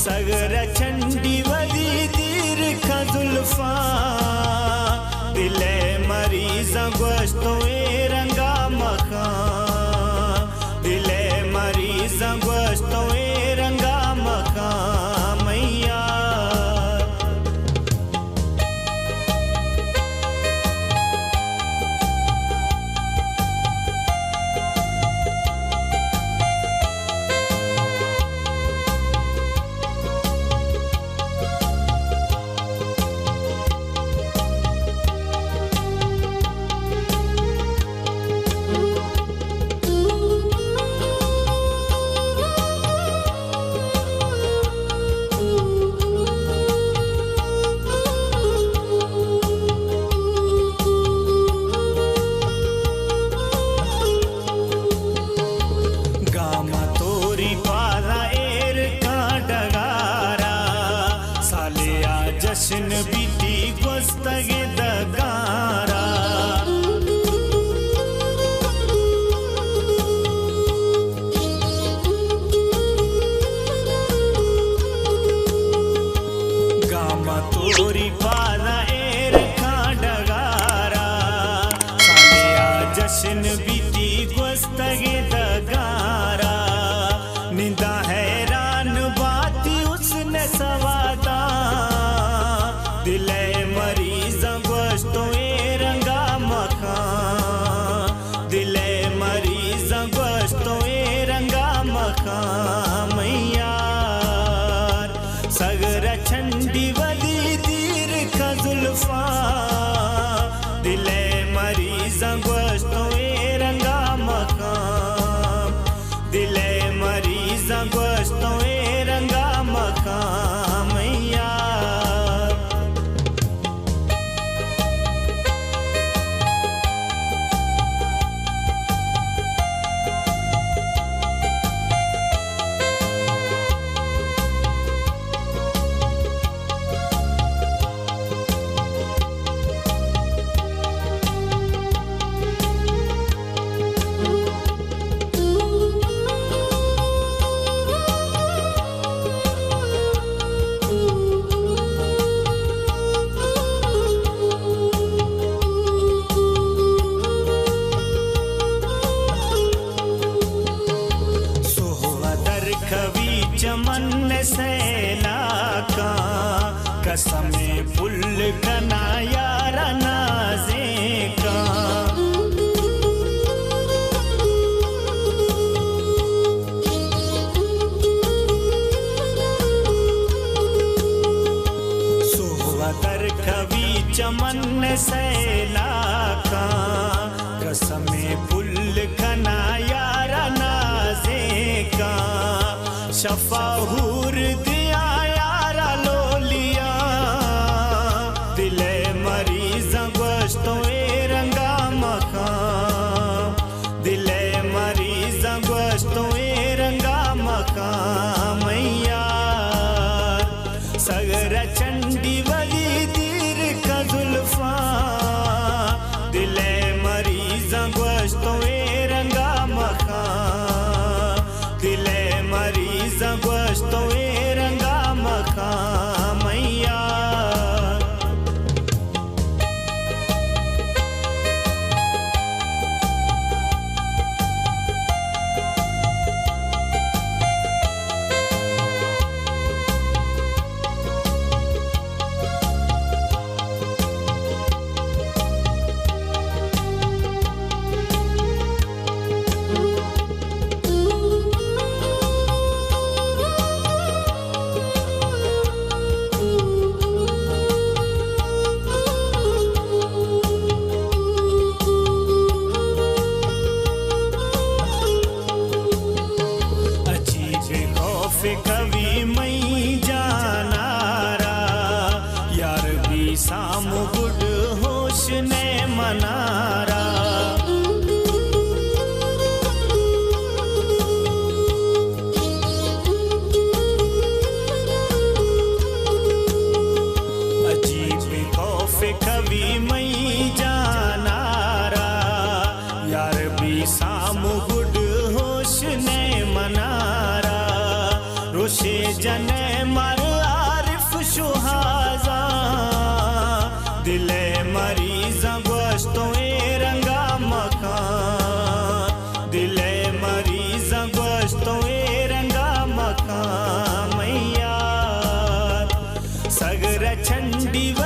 सगर चंडी वली दीर खजुल्फा दिले मरीज गोश्तो ए रंगा मखा दिले मरीज गोश्तो ए रंगा मखा मैया जश्न बीती गोस्तगे दगारा गामा तोरी पाला एर का डगारा सालिया जश्न बीती गोस्तगे दगारा निंदा हैरान बाती उसने सवादा दिले मरीज गोश्तो ए रंगा मखा दिले मरीज गोश्तो ए रंगा मखा मैया सगर चंडी वली दीर खजुल्फा दिले मरीज गोश्तो ए रंगा मखा दिले मरीज गोश्तो ए रंगा मखा मैया चमन सैला का कसमे फुल कना यार नाजे का सोहदर कवि चमन सैला का कसमे फुल कना यार नाजे का शफाहूर दिया यारा लोलिया दिले मरीज गोश्तो ए रंगा मखा दिले मरीज गोश्तो ए रंगा मखा मैया सगर चंडी वली दीर खजुल्फा दिले मरीज गोश्तो ए रंगा मखा दिले मरीज गोश्तो चंडी